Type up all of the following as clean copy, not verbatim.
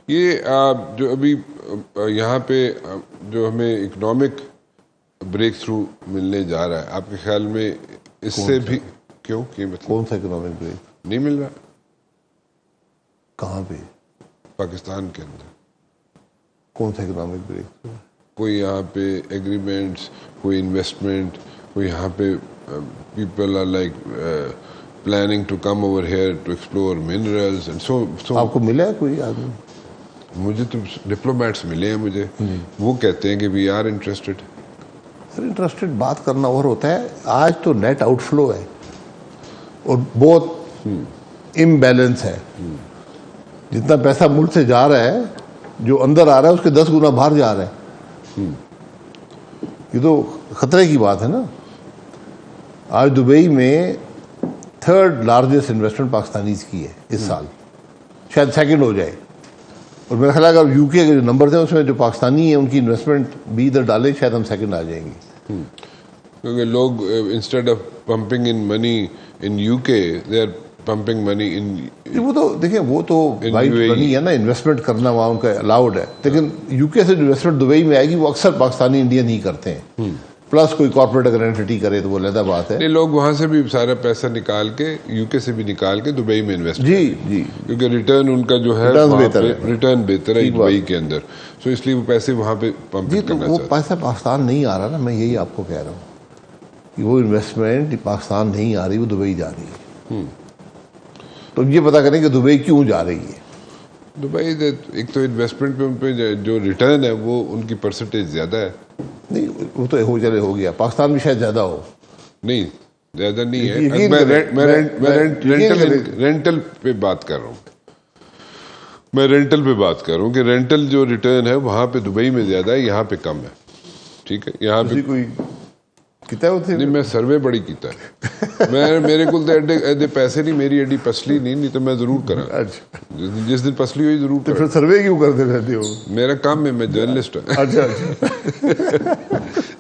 یہ جو ابھی یہاں پہ جو ہمیں اکنامک بریک تھرو ملنے جا رہا ہے، آپ کے خیال میں اس سے بھی کیوں کون سا اکنامک بریک نہیں مل رہا؟ کہاں پہ؟ پاکستان کے اندر کون سا اکنامک بریک؟ کوئی یہاں پہ ایگریمنٹس، کوئی انویسٹمنٹ، کوئی یہاں پہ people are like planning to come over here to explore minerals and so آپ کو ملا ہے کوئی آدمی؟ مجھے تو ڈپلومیٹس ملے ہیں مجھے، وہ کہتے ہیں کہ we are interested. Sir interested بات کرنا اور ہوتا ہے. آج تو نیٹ آؤٹ فلو ہے اور بہت امبیلنس ہے. جتنا پیسہ ملک سے جا رہا ہے جو اندر آ رہا ہے اس کے 10 گنا باہر جا رہا ہے. یہ تو خطرے کی بات ہے نا. آج دبئی میں 3rd لارجسٹ انویسٹمنٹ پاکستانیز کی ہے اس سال، شاید 2nd ہو جائے. اور میرا خیال ہے اگر یو کے کے جو نمبر ہیں اس میں جو پاکستانی ہیں ان کی انویسٹمنٹ بھی ادھر ڈالیں شاید ہم 2nd آ جائیں گے. کیونکہ لوگ instead of pumping in money in you کے دے آر پمپنگ منی ان. وہ تو دیکھیں وہ تو رائٹ بنی ہے نا، انویسٹمنٹ کرنا وہاں ان کا الاؤڈ ہے، لیکن یو کے سے جو انویسٹمنٹ دبئی میں آئے گی وہ اکثر پاکستانی انڈین ہی کرتے ہیں. پلس کوئی کارپوریٹ اگر اینٹی کرے تو وہ علیحدہ بات ہے. لوگ وہاں سے بھی سارا پیسہ نکال کے یو کے سے بھی نکال کے دبئی میں انویسٹ جی جی، کیونکہ ریٹرن ان کا جو ہے ریٹرن بہتر ہے دبئی کے اندر، سو اس لیے وہ پیسے وہاں پہ پمپ جی. تو کرنا وہ چاہتے ہیں. پیسہ پاکستان نہیں آ رہا نا، میں یہی آپ کو کہہ رہا ہوں کہ وہ انویسٹمنٹ پاکستان نہیں آ رہی، وہ دبئی جا رہی ہے. تو یہ پتا کریں کہ دبئی کیوں جا رہی ہے. دبئی ایک تو انویسٹمنٹ پہ ان پہ جو ریٹرن ہے وہ ان کی پرسنٹیج زیادہ ہے. نہیں وہ تو ہو گیا، پاکستان میں شاید زیادہ ہو. نہیں زیادہ نہیں ہے. میں رینٹل پہ بات کر رہا ہوں، میں رینٹل پہ بات کر رہا ہوں کہ رینٹل جو ریٹرن ہے وہاں پہ دبئی میں زیادہ ہے، یہاں پہ کم ہے. ٹھیک ہے، یہاں پہ کوئی کتا نہیں. میں سروے بڑی کیتا ہے. میرے کو تو ایڈے پیسے نہیں، میری ایڈی پسلی نہیں تو میں ضرور کرا. جس دن پسلی ہوئی ضرور تو پھر سروے کیوں کرتے رہتے ہو؟ میرا کام ہے، میں جرنلسٹ ہوں. اچھا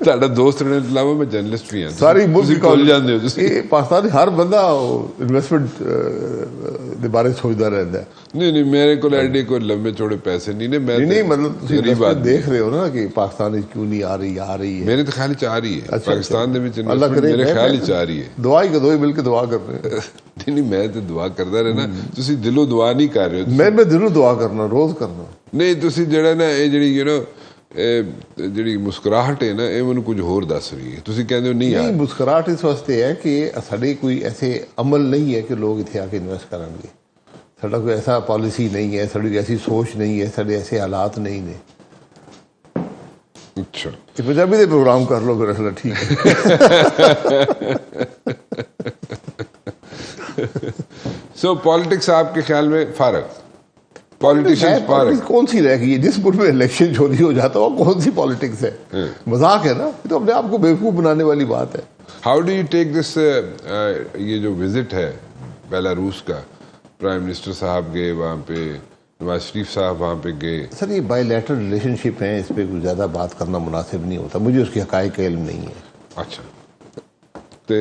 تہاڈا دوست رہنے کے علاوہ میں جرنلسٹ بھی ہوں. ساری ملک بھول جاندے ہو تسی. پاکستان ہر بندہ انویسٹمنٹ دے بارے سوچتا رہتا ہے. نہیں میرے کو ایڈے کوئی لمبے چوڑے پیسے نہیں نے. میں نہیں مطلب دیکھ رہے ہو نا کہ پاکستان کیوں نہیں آ رہی ہے. میرے تو خیال چاہ رہی ہے پاکستان دے وچ اللہ کرے، میرے خیال ہی چاہ رہی ہے. دعا ہی کدو مل کے دعا کر رہے ہیں. نہیں میں تو دعا کردا رہنا، تسی دلوں دعا نہیں کر رہے ہو. میں دلوں دعا کرنا، روز کرنا. نہیں تسی جڑا نا اے جڑی یو نو جڑی مسکراہٹ ہے نا اے مینوں کچھ ہور دس رہی ہے. تسی کہندے ہو نہیں یار مسکراہٹ اس واسطے ہے کہ ساڈے کوئی ایسے عمل نہیں ہے کہ لوگ اتنے آ کے انویسٹ کریں گے. ساڈا کوئی ایسا پالیسی نہیں ہے، ساڈی ایسی سوچ نہیں ہے، ساڈے ایسے حالات نہیں نے. اچھا پنجابی دے پروگرام کر لو پھر اصل ٹھیک ہے. سو پالیٹکس آپ کے خیال میں فارغ؟ پالیٹیشین فارغ کون سی رہ گئی ہے؟ جس ملک میں الیکشن چوری ہو جاتا ہے کون سی پالیٹکس ہے؟ مذاق ہے نا. یہ تو اپنے آپ کو بیوقوف بنانے والی بات ہے. ہاؤ ڈو یو ٹیک دس یہ جو وزٹ ہے بیلاروس کا، پرائم منسٹر صاحب گئے وہاں پہ، نواز شریف صاحب وہاں پہ گئے. سر یہ بائی لیٹرل ریلیشن شپ ہیں، اس پہ کچھ زیادہ بات کرنا مناسب نہیں ہوتا. مجھے اس کی حقائق کا علم نہیں ہے. اچھا تے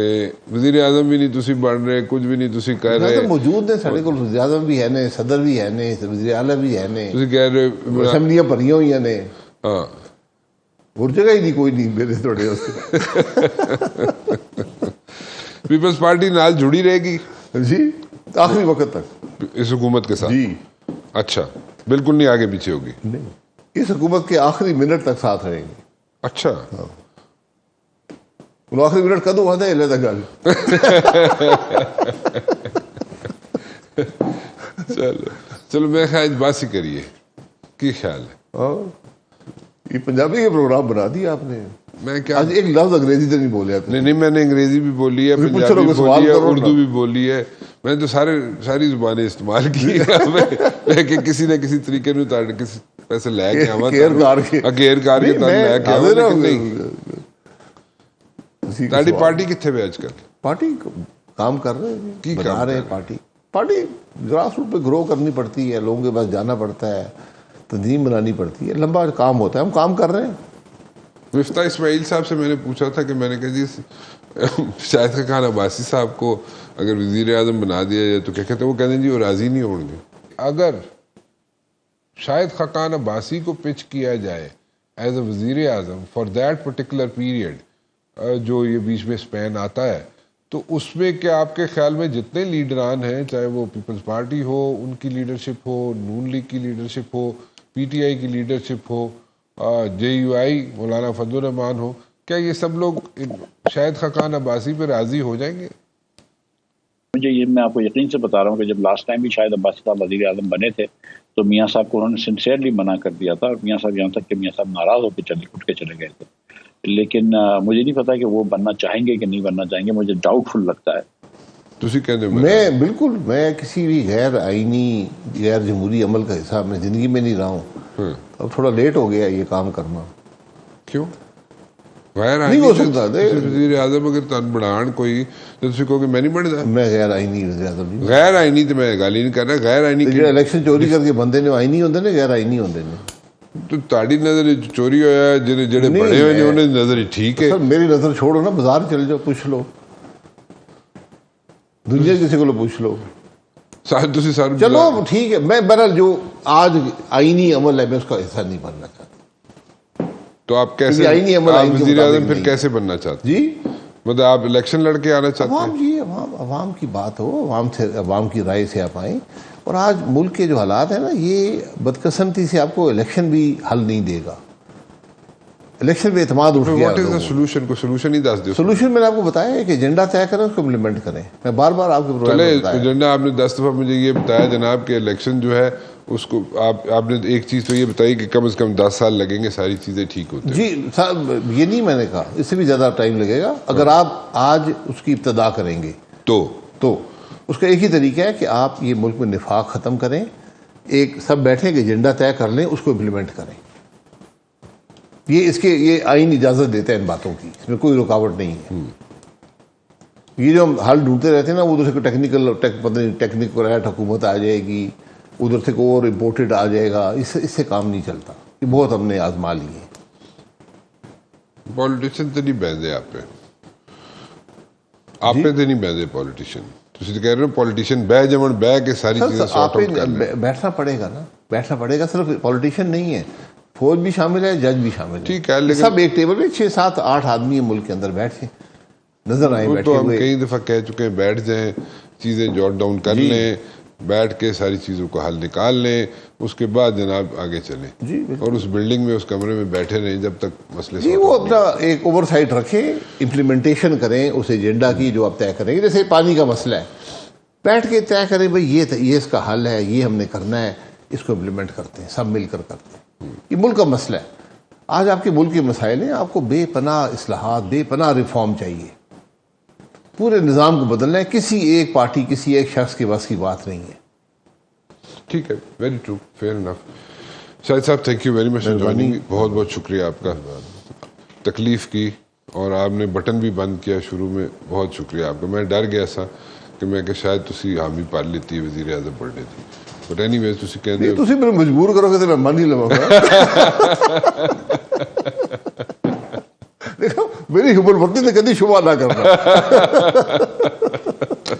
وزیر اعظم بھی نہیں تسی بن رہے، کچھ بھی نہیں تسی کہہ رہے. موجود نے سارے کو، وزیر اعظم بھی ہے نے، صدر بھی ہے نے، وزیر اعلیٰ بھی ہے نے، تسی کہہ رہے اسمبلیاں بھریاں ہوئی نے. ہاں اور جگہ ہی نہیں کوئی نہیں میرے تھوڑے. پیپلز پارٹی نال جڑی رہے گی جی آخری وقت تک اس حکومت کے ساتھ؟ جی اچھا بالکل نہیں آگے پیچھے ہوگی؟ نہیں، اس حکومت کے آخری منٹ تک ساتھ رہیں گے. اچھا آخری منٹ کدو ہوا تھا اللہ گل. چلو میں خیال بات ہی کریے کی خیال ہے. یہ پنجابی کے پروگرام بنا دیا آپ نے. میں کیا آج ایک لفظ انگریزی تو نہیں بولے؟ نہیں میں نے انگریزی بھی بولی ہے، پنجابی بھی بولی ہے، اردو بھی بولی ہے. میں نے تو ساری زبانیں استعمال کی ہیں کہ کسی نہ کسی طریقے میں کسی پیسے لے کے آواں اگیر کار کے تک لے کے آواں. لیکن نہیں تاری پارٹی کتنے پہ آج کل؟ پارٹی کام کر رہے ہیں، بنا رہے ہیں. پارٹی گراس روٹ پہ گرو کرنی پڑتی ہے، لوگوں کے پاس جانا پڑتا ہے، تنظیم بنانی پڑتی ہے، لمبا کام ہوتا ہے. ہم کام کر رہے ہیں. مفتاح اسماعیل صاحب سے میں نے پوچھا تھا کہ میں نے کہا جی شاہد خان عباسی صاحب کو اگر وزیر اعظم بنا دیا جائے تو کیا کہتے ہیں؟ وہ کہتے ہیں جی وہ راضی نہیں ہوں گے. اگر شاید خاقان عباسی کو پچ کیا جائے ایز اے وزیر اعظم فار دیٹ پرٹیکولر پیریڈ جو یہ بیچ میں اسپین آتا ہے، تو اس میں کیا آپ کے خیال میں جتنے لیڈران ہیں، چاہے وہ پیپلز پارٹی ہو، ان کی لیڈرشپ ہو، نون لیگ کی leadership who, P T I کی لیڈرشپ ہو، جے یو آئی مولانا فضل الرحمان ہو، کیا یہ سب لوگ شاید خاقان عباسی پہ راضی ہو جائیں گے؟ مجھے یہ میں آپ کو یقین سے بتا رہا ہوں کہ جب لاسٹ ٹائم بھی شاید عباسی صاحب وزیر اعظم بنے تھے تو میاں صاحب کو انہوں نے سنسیئرلی منع کر دیا تھا، اور میاں صاحب یہاں تک کہ میاں صاحب ناراض ہو کے اٹھ کے چلے گئے تھے. لیکن مجھے نہیں پتا کہ وہ بننا چاہیں گے کہ نہیں بننا چاہیں گے، مجھے ڈاؤٹ فل لگتا ہے. میں بالکل میں کسی بھی غیر آئینی غیر جمہوری عمل کا حصہ میں زندگی میں نہیں رہا ہوں. اب تھوڑا لیٹ ہو گیا یہ کام کرنا. کیوں غیر نہیں ہو سکتا؟ وزیر اعظم اگر تن بڑھان کوئی تو تسی کہو کہ میں نہیں بنتا. میں غیر آئینی وزیر اعظم غیر آئینی تو میں گالی نہیں کر رہا. غیر آئینی الیکشن چوری کر کے بندے نے آئینی ہوندے نے غیر آئینی ہوندے نے. تو تاڑی نظر چوری ہویا جڑے بڑے ہوئے نے انہیں نظر ٹھیک ہے. سر میری نظر چھوڑو نا، بازار چل جاؤ پوچھ لو، دنیا کسی کو پوچھ لو. چلو ٹھیک ہے، میں بہرحال جو آج آئینی عمل ہے میں اس کا حصہ نہیں بننا چاہتا. تو آپ کیسے وزیر اعظم پھر کیسے بننا چاہتے؟ جی مطلب آپ الیکشن لڑ کے آنا چاہتے ہیں؟ جی عوام کی بات ہو، عوام کی رائے سے آپ آئیں. اور آج ملک کے جو حالات ہیں نا، یہ بدقسمتی سے آپ کو الیکشن بھی حل نہیں دے گا. الیکشن پہ اعتماد اٹھ گیا. What is the solution? کو سولوشن ہی دس دو. سولوشن میں نے آپ کو بتایا ہے کہ ایجنڈا طے کریں، اس کو امپلیمنٹ کریں. میں بار بار آپ کے پروگرام میں بتایا ایجنڈا آپ نے 10 دفعہ مجھے یہ بتایا جناب کہ الیکشن جو ہے اس کو آپ نے ایک چیز تو یہ بتائی کہ کم از کم 10 سال لگیں گے ساری چیزیں ٹھیک ہوتے ہیں. جی صاحب یہ نہیں میں نے کہا، اس سے بھی زیادہ ٹائم لگے گا. اگر آپ آج اس کی ابتدا کریں گے تو اس کا ایک ہی طریقہ ہے کہ آپ یہ ملک میں نفاق ختم کریں، ایک سب بیٹھیں کہ ایجنڈا طے کر لیں، اس کو امپلیمنٹ کریں. یہ آئین اجازت دیتا ہے ان باتوں کی، اس میں کوئی رکاوٹ نہیں ہے. یہ جو ہم حل ڈھونڈتے رہتے ہیں نا، ادھر سے ٹیکنیکل حکومت آ جائے گی، ادھر سے کوئی اور امپورٹڈ آ جائے گا، اس سے کام نہیں چلتا. یہ بہت ہم نے آزما لیے. پولیٹیشین تو نہیں بہندے آپ پہ تو نہیں بہندے پولیٹیشین. تسی کہہ رہے ہو پولیٹیشین بہ جمن بہ کے ساری چیزیں سارٹ آؤٹ کر لیں. بیٹھنا پڑے گا نا، بیٹھنا پڑے گا. صرف پولیٹیشین نہیں ہے، فوج بھی شامل ہے، جج بھی شامل ہے. ٹھیک ہے، لیکن سب ایک ٹیبل پہ 6 7 8 آدمی ملک کے اندر بیٹھے نظر آئے. تو ہم کئی دفعہ کہہ چکے ہیں بیٹھ جائیں، چیزیں جوٹ ڈاؤن کر لیں، بیٹھ کے ساری چیزوں کو حل نکال لیں، اس کے بعد جناب آگے چلیں. جی اور اس بلڈنگ میں اس کمرے میں بیٹھے رہیں جب تک مسئلے جی وہ اپنا ایک اوور سائٹ رکھیں، امپلیمنٹیشن کریں اس ایجنڈا کی جو آپ طے کریں گے. جیسے پانی کا مسئلہ ہے، بیٹھ کے طے کریں بھائی یہ اس کا حل ہے، یہ ہم نے کرنا ہے، اس کو امپلیمنٹ کرتے ہیں، سب مل کر کرتے ہیں. یہ ملک کا مسئلہ ہے. آج آپ کے ملک کے مسائل ہیں، آپ کو بے پناہ اصلاحات، بے پناہ ریفارم چاہیے. پورے نظام کو بدلنا ہے. کسی ایک پارٹی، کسی ایک شخص کے بس کی بات نہیں ہے. ٹھیک ہے، ویری ٹرو، فیئر انف. شاہد صاحب تھینک یو ویری مچ. بہت بہت شکریہ آپ کا، تکلیف کی، اور آپ نے بٹن بھی بند کیا شروع میں. بہت شکریہ آپ کا. میں ڈر گیا سا کہ میں کہ شاید تسی حامی پال لیتی وزیر اعظم بڑھنے تھی. بٹ اینی ویز تسی کہندے تسی میرے مجبور کرو گے تو میں مان ہی لواں گا. دیکھو میری حکومت نے کبھی شبہ نہ کرنا.